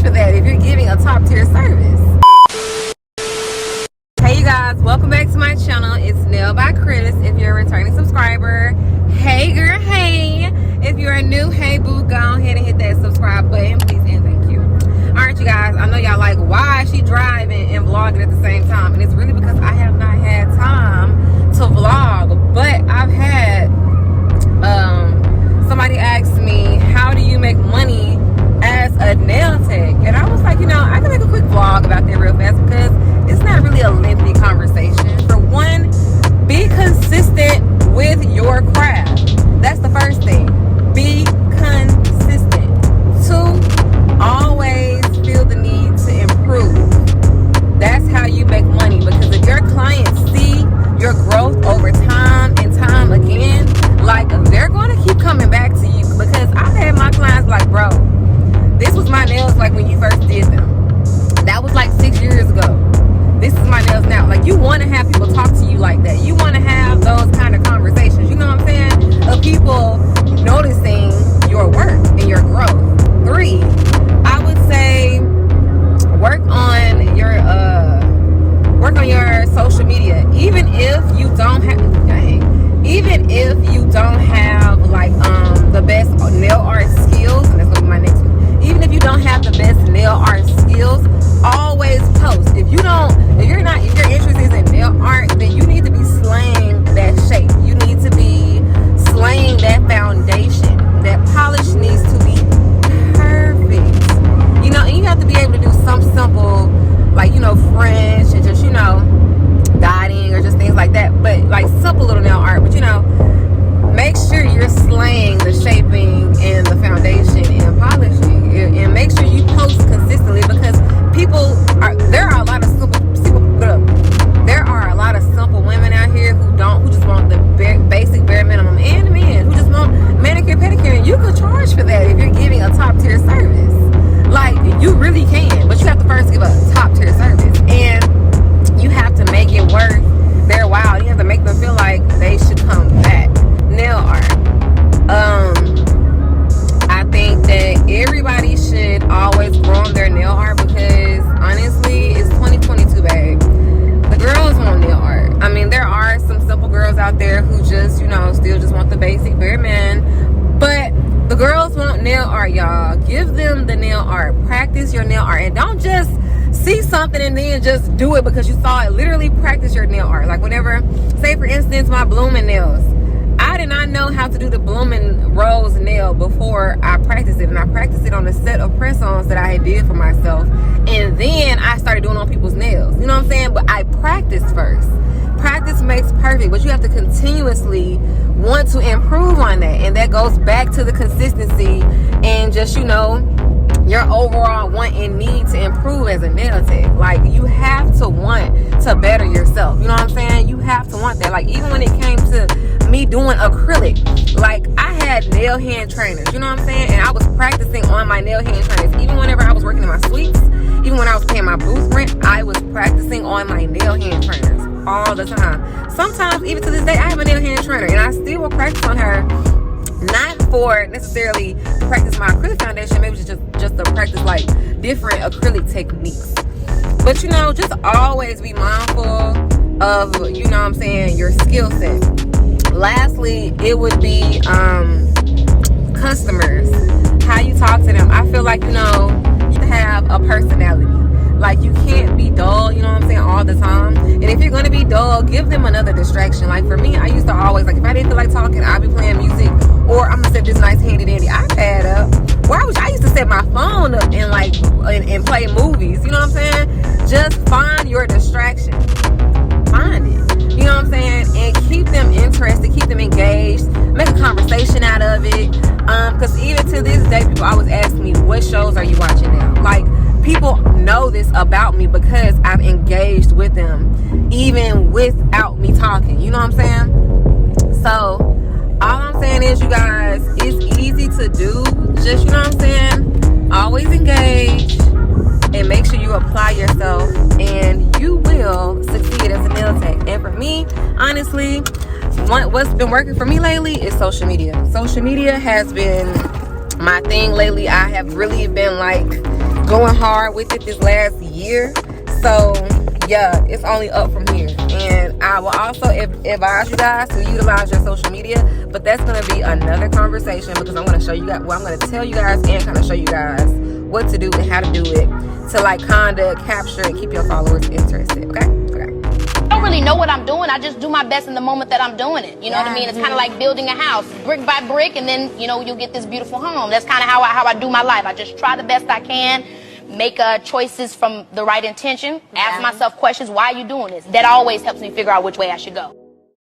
for that if you're giving a top tier service. Hey you guys, welcome back to my channel. It's Nail by Chris. If you're a returning subscriber, hey girl, hey. If you're a new, hey boo, go ahead and hit that subscribe button, please and thank you. Alright you guys, I know y'all like, why is she driving and vlogging at the same time? And it's really because I have not had time to vlog, but I've had somebody asked me, how do you make money as a nail tech? And I was like, you know, I can make a quick vlog about that real fast because it's not really a lengthy conversation. For one, be consistent with your craft. That's the first thing. Be consistent. Two, always feel the need to improve. That's how you make money, because if your clients see your growth over time and time again, like, they're going to keep coming back to you. Because I've had my clients like, bro, this was my nails like when you first did them. That was like 6 years ago. This is my nails now. Like, you want to have people talk to you like that. You want to have those kind of conversations, you know what I'm saying, of people noticing your work and your growth. 3, I would say work on your social media. Even if you don't have like the best nail art skills, and that's gonna be my next one. Even if you don't have the best nail art skills, always post. If your interest is in nail art, then you need to be slaying that shape. You need to be slaying that foundation. That polish needs to be perfect. You know, and you have to be able to do some simple, like, you know, French and just, you know, dotting or just things like that. But like simple little nail art. But you know, make sure you're slaying the shaping and the foundation and polishing, and make sure you post consistently, because there are a lot of simple women out here who just want the basic bare minimum, and men who just want manicure pedicure, and you could charge for that if you're giving a top tier service. Like, you really can, but you have to first give a top tier service, and you have to make it worth their while. You have to make them feel like they should come back. Nail art. I think that everybody should always grow on their nail art, because honestly, it's 2022, babe. The girls want nail art. I mean, there are some simple girls out there who just, you know, still just want the basic bare men, but the girls want nail art, y'all. Give them the nail art. Practice your nail art, and don't just see something and then just do it because you saw it. Literally practice your nail art. Like, whenever, say for instance, my blooming nails, I did not know how to do the blooming rose nail before I practiced it, and I practiced it on a set of press-ons that I had did for myself, and then I started doing it on people's nails, you know what I'm saying? But I practiced first. Practice makes perfect, but you have to continuously want to improve on that, and that goes back to the consistency and just, you know, your overall want and need to improve as a nail tech. Like, you have to want to better yourself, you know what I'm saying? You have to want that. Like, even when it came to me doing acrylic, like, I had nail hand trainers, you know what I'm saying? And I was practicing on my nail hand trainers. Even whenever I was working in my suites, even when I was paying my booth rent, I was practicing on my nail hand trainers all the time. Sometimes, even to this day, I have a nail hand trainer, and I still will practice on her. Not for necessarily to practice my acrylic foundation, maybe just to practice like different acrylic techniques. But you know, just always be mindful of, you know what I'm saying, your skill set. Lastly, it would be customers, how you talk to them. I feel like, you know, you have a personality. Like, you can't be dull, you know what I'm saying, all the time. And if you're gonna be dull, give them another distraction. Like, for me, I used to always, like, if I didn't feel like talking, I'd be playing music, or I'm gonna set this nice handy dandy iPad up. Or I used to set my phone up and like and play movies, you know what I'm saying? Just find your distraction. Find it. You know what I'm saying? And keep them interested, keep them engaged, make a conversation out of it. Because even to this day, people always ask me, what shows are you watching now? Like, people know this about me because I've engaged with them even without me talking, you know what I'm saying? So all I'm saying is, you guys, it's easy to do. Just, you know what I'm saying, always engage and make sure you apply yourself, and you will succeed as a nail tech. And for me, honestly, what's been working for me lately is social media. Social media has been my thing lately. I have really been like going hard with it this last year. So yeah, it's only up from here. And I will also advise you guys to utilize your social media, but that's going to be another conversation, because I'm going to show you guys, well, I'm going to tell you guys and kind of show you guys what to do and how to do it to like kind of capture and keep your followers interested. Okay? I don't really know what I'm doing. I just do my best in the moment that I'm doing it. You know what I mean? It's kind of like building a house, brick by brick, and then, you know, you'll get this beautiful home. That's kind of how I do my life. I just try the best I can, make choices from the right intention, ask myself questions. Why are you doing this? That always helps me figure out which way I should go.